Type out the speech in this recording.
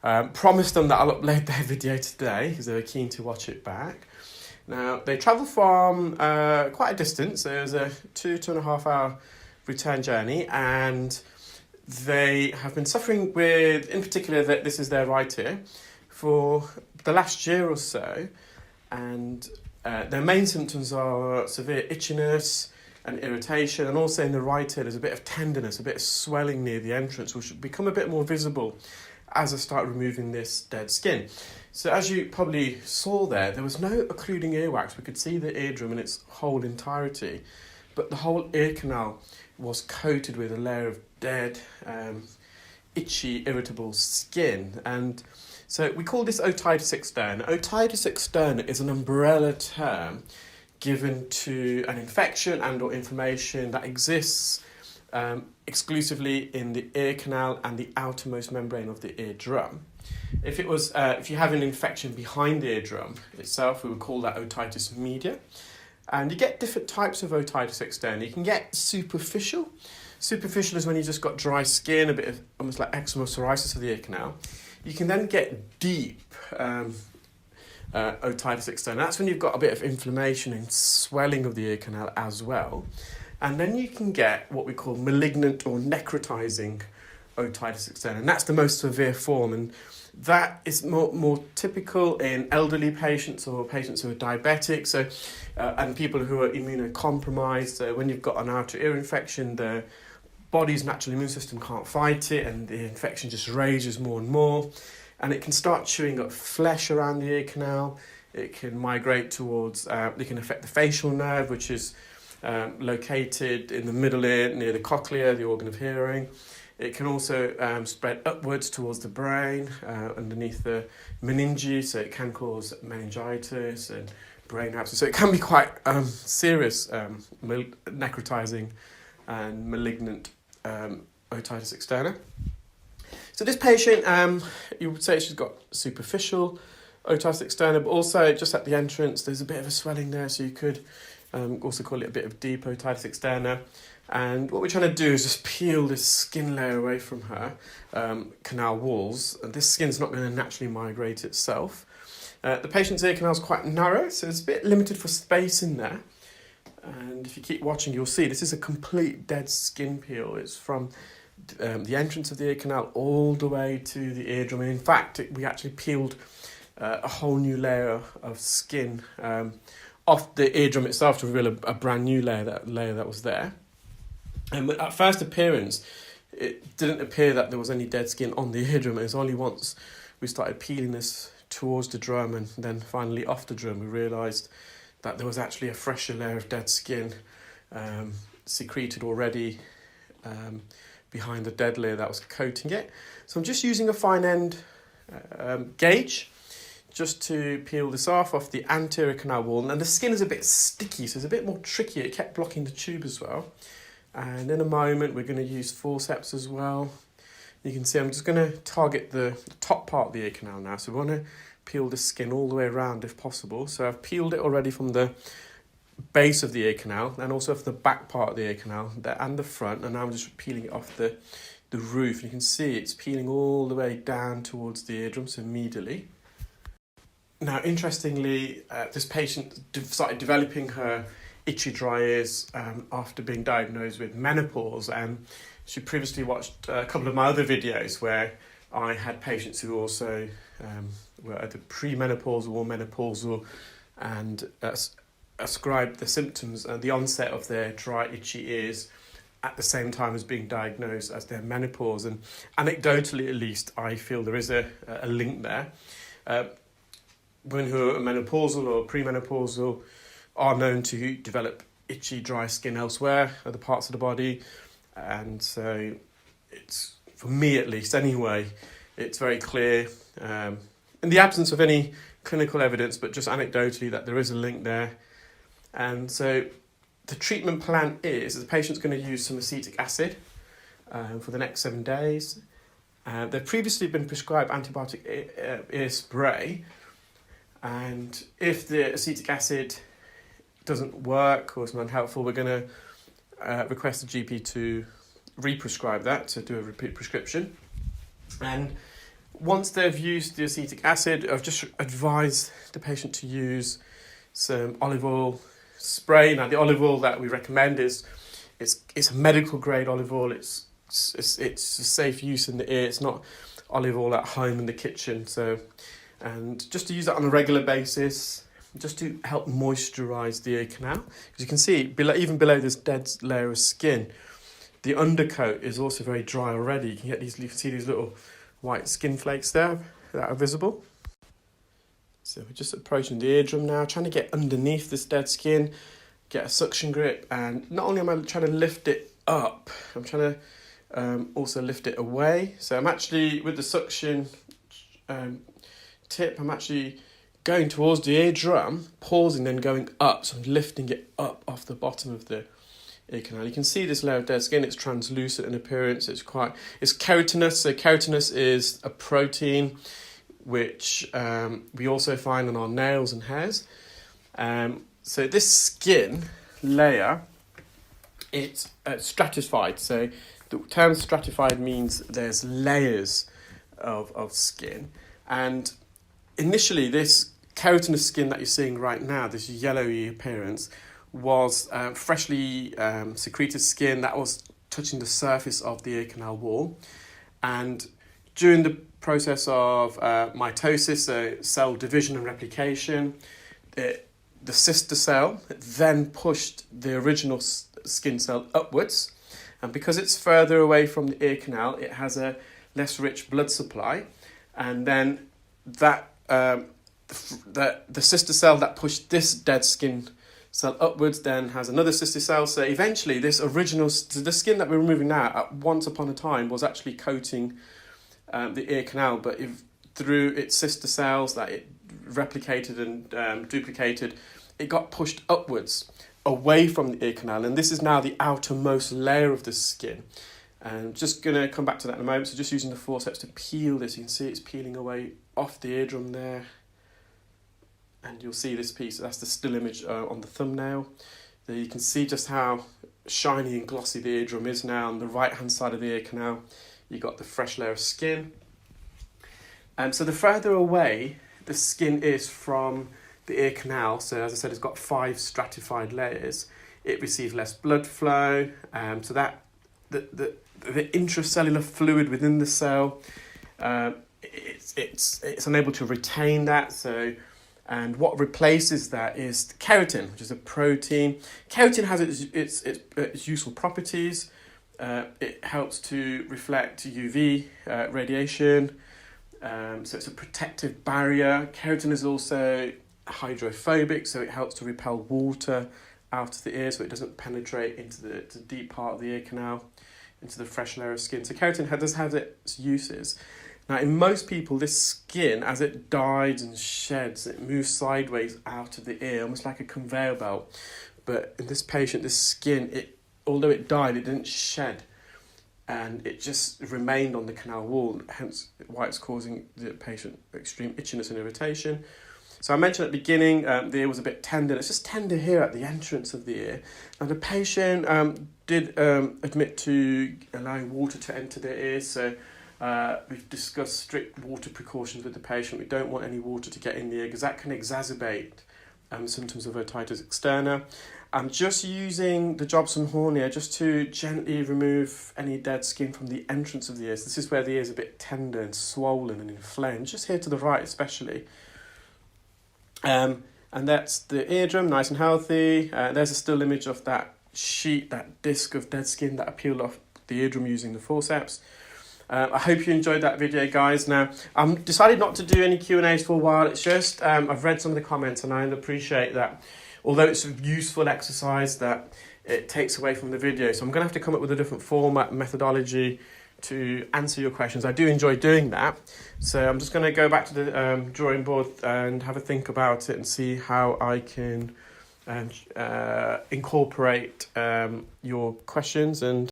I promised them that I'll upload their video today because they were keen to watch it back. Now, they travelled from quite a distance. It was a 2.5 hour return journey, and they have been suffering with, in particular, that this is their right ear, for the last year or so. And their main symptoms are severe itchiness and irritation, and also in the right ear there's a bit of tenderness, a bit of swelling near the entrance, which will become a bit more visible as I start removing this dead skin. So as you probably saw there was no occluding earwax. We could see the eardrum in its whole entirety, but the whole ear canal was coated with a layer of dead, itchy, irritable skin. And so we call this otitis externa. Otitis externa is an umbrella term given to an infection and or inflammation that exists exclusively in the ear canal and the outermost membrane of the eardrum. If you have an infection behind the eardrum itself, we would call that otitis media. And you get different types of otitis externa. You can get superficial. Superficial is when you just got dry skin, a bit of almost like eczema or psoriasis of the ear canal. You can then get deep otitis externa. That's when you've got a bit of inflammation and swelling of the ear canal as well. And then you can get what we call malignant or necrotizing otitis externa, and that's the most severe form. And that is more typical in elderly patients or patients who are diabetic, and people who are immunocompromised. So when you've got an outer ear infection, the body's natural immune system can't fight it, and the infection just rages more and more. And it can start chewing up flesh around the ear canal. It can migrate towards, it can affect the facial nerve, which is located in the middle ear near the cochlea, the organ of hearing. It can also spread upwards towards the brain, underneath the meninges, so it can cause meningitis and brain abscess. So it can be quite serious necrotizing and malignant otitis externa. So this patient, you would say she's got superficial otitis externa, but also just at the entrance there's a bit of a swelling there, so you could also call it a bit of deep otitis externa. And what we're trying to do is just peel this skin layer away from her canal walls. And this skin's not going to naturally migrate itself. The patient's ear canal is quite narrow, so it's a bit limited for space in there. And if you keep watching, you'll see this is a complete dead skin peel. It's from the entrance of the ear canal all the way to the eardrum. And in fact, we actually peeled a whole new layer of skin off the eardrum itself to reveal a brand new layer that was there. And at first appearance, it didn't appear that there was any dead skin on the eardrum. It was only once we started peeling this towards the drum and then finally off the drum, we realised that there was actually a fresher layer of dead skin secreted already behind the dead layer that was coating it. So I'm just using a fine end gauge just to peel this off the anterior canal wall. And the skin is a bit sticky, so it's a bit more tricky. It kept blocking the tube as well. And in a moment, we're going to use forceps as well. You can see I'm just going to target the top part of the ear canal now. So we want to peel the skin all the way around if possible. So I've peeled it already from the base of the ear canal and also from the back part of the ear canal and the front. And now I'm just peeling it off the roof. And you can see it's peeling all the way down towards the eardrum, so medially. Now, interestingly, this patient started developing her itchy dry ears after being diagnosed with menopause, and she previously watched a couple of my other videos where I had patients who also were either premenopausal or menopausal and ascribed the symptoms and the onset of their dry itchy ears at the same time as being diagnosed as their menopause. And anecdotally, at least, I feel there is a link there. Women who are menopausal or premenopausal are known to develop itchy, dry skin elsewhere, other parts of the body. And so it's, for me at least anyway, it's very clear, in the absence of any clinical evidence, but just anecdotally, that there is a link there. And so the treatment plan is the patient's going to use some acetic acid for the next 7 days. They've previously been prescribed antibiotic ear spray. And if the acetic acid doesn't work or is not helpful, we're going to request the GP to re-prescribe that, to do a repeat prescription. And once they've used the acetic acid, I've just advised the patient to use some olive oil spray. Now, the olive oil that we recommend is it's a medical grade olive oil. It's a safe use in the ear. It's not olive oil at home in the kitchen. So, and just to use that on a regular basis, just to help moisturize the ear canal. Because you can see even below this dead layer of skin, the undercoat is also very dry already. You can see these little white skin flakes there that are visible. So we're just approaching the eardrum now, trying to get underneath this dead skin, get a suction grip, and not only am I trying to lift it up, I'm trying to also lift it away. So I'm actually, with the suction tip, I'm actually going towards the eardrum, pausing, then going up. So I'm lifting it up off the bottom of the ear canal. You can see this layer of dead skin. It's translucent in appearance. It's keratinous. So keratinous is a protein which we also find on our nails and hairs. So this skin layer, it's stratified. So the term stratified means there's layers of skin. And initially, this keratinous skin that you're seeing right now, this yellowy appearance, was freshly secreted skin that was touching the surface of the ear canal wall. And during the process of mitosis, so cell division and replication, the sister cell then pushed the original skin cell upwards, and because it's further away from the ear canal, it has a less rich blood supply, and then that the sister cell that pushed this dead skin cell upwards then has another sister cell. So eventually this the skin that we're removing now, at once upon a time, was actually coating the ear canal, but through its sister cells that it replicated and duplicated, it got pushed upwards away from the ear canal, and this is now the outermost layer of the skin. And just going to come back to that in a moment. So just using the forceps to peel this, you can see it's peeling away off the eardrum there, and you'll see this piece, that's the still image on the thumbnail. There you can see just how shiny and glossy the eardrum is now. On the right hand side of the ear canal, you got the fresh layer of skin. So the further away the skin is from the ear canal, so as I said, it's got 5 stratified layers, it receives less blood flow, so that the intracellular fluid within the cell, it's unable to retain that. So, and what replaces that is keratin, which is a protein. Keratin has its useful properties. It helps to reflect UV radiation, so it's a protective barrier. Keratin is also hydrophobic, so it helps to repel water out of the ear, so it doesn't penetrate into the deep part of the ear canal, into the fresh layer of skin. So keratin does have its uses. Now, in most people, this skin, as it dies and sheds, it moves sideways out of the ear, almost like a conveyor belt. But in this patient, this skin, although it died, it didn't shed, and it just remained on the canal wall, hence why it's causing the patient extreme itchiness and irritation. So I mentioned at the beginning, the ear was a bit tender. It's just tender here at the entrance of the ear. Now, the patient did admit to allowing water to enter their ears, so we've discussed strict water precautions with the patient. We don't want any water to get in the ear because that can exacerbate symptoms of otitis externa. I'm just using the Jobson horn here just to gently remove any dead skin from the entrance of the ears. This is where the ear is a bit tender and swollen and inflamed, just here to the right especially. And that's the eardrum, nice and healthy. There's a still image of that sheet, that disc of dead skin that I peeled off the eardrum using the forceps. I hope you enjoyed that video, guys. Now, I'm decided not to do any Q&As for a while. It's just, I've read some of the comments and I appreciate that, although it's a useful exercise, that it takes away from the video. So I'm going to have to come up with a different format and methodology to answer your questions. I do enjoy doing that. So I'm just going to go back to the drawing board and have a think about it and see how I can incorporate your questions and